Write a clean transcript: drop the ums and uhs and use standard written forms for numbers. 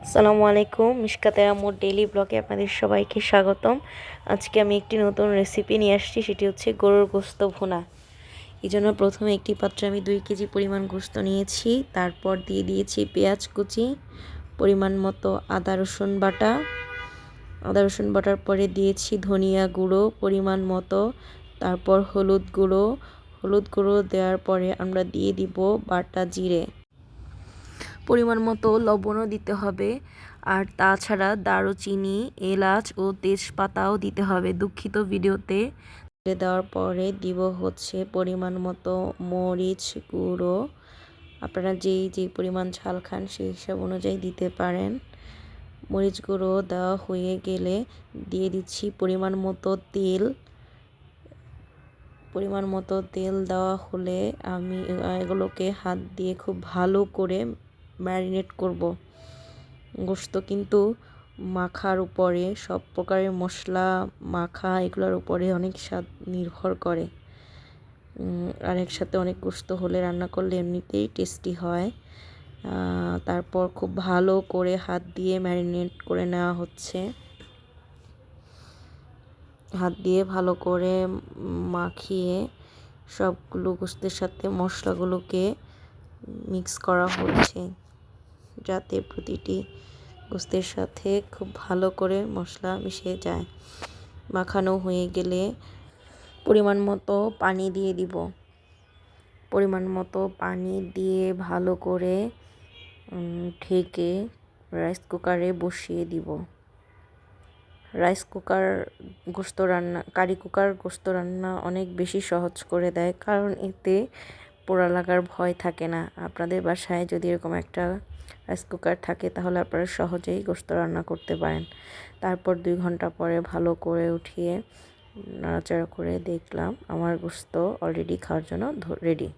আসসালামু আলাইকুম, মিশকাতের আম্মুর ডেইলি ব্লগে আপনাদের সবাইকে স্বাগতম। আজকে আমি একটি নতুন রেসিপি নিয়ে আসছি, সেটি হচ্ছে গরুর গোশত ভুনা। এই জন্য প্রথমে একটি পাত্রে আমি 2 কেজি পরিমাণ গোশত নিয়েছি। তারপর দিয়ে দিয়েছি পেঁয়াজ কুচি, পরিমাণ মতো আদা রসুন বাটার পরে দিয়েছি ধনিয়া গুঁড়ো পরিমাণ মতো, তারপর হলুদ গুঁড়ো দেওয়ার পরে আমরা দিয়ে দিব বাটা জিরে, পরিমাণ মতো লবণও দিতে হবে। আর তাছাড়া দারুচিনি, এলাচ ও তেজপাতাও দিতে হবে। দুঃখিত, ভিডিওতে দেওয়ার পরে দিব হচ্ছে পরিমাণ মতো মরিচ গুঁড়ো। আপনারা যেই পরিমাণ ঝাল খান সেই হিসাব অনুযায়ী দিতে পারেন। মরিচ গুঁড়ো দেওয়া হয়ে গেলে দিয়ে দিচ্ছি পরিমাণ মতো তেল দেওয়া হলে আমি এগুলোকে হাত দিয়ে খুব ভালো করে ম্যারিনেট করব। গোশত কিন্তু মাখার উপরে, সব প্রকারের মশলা মাখা এগুলোর উপরে অনেক স্বাদ নির্ভর করে। আর একসাথে অনেক গোশত হলে রান্না করলে এমনিতেই টেস্টি হয়। তারপর খুব ভালো করে হাত দিয়ে ম্যারিনেট করে নেওয়া হচ্ছে। হাত দিয়ে ভালো করে মাখিয়ে সবগুলো গোশতের সাথে মশলাগুলোকে মিক্স করা হচ্ছে, যাতে প্রতিটি গোশতের সাথে খুব ভালো করে মশলা মিশে যায়। মাখানো হয়ে গেলে পরিমাণ মতো পানি দিয়ে দিব। পরিমাণ মতো পানি দিয়ে ভালো করে ঢেকে রাইস কুকারে বসিয়ে দিব। কারি কুকার গোশত রান্না অনেক বেশি সহজ করে দেয়, কারণ এতে পোড়া লাগার ভয় থাকে না। আপনাদের বাসায় যদি এরকম একটা রাইস কুকার থাকে তাহলে আপনারা সহজেই গোশত রান্না করতে পারেন। তারপর 2 ঘন্টা পরে ভালো করে উঠিয়ে নাড়াচাড়া করে দেখলাম আমার গোশত অলরেডি খাওয়ার জন্য রেডি।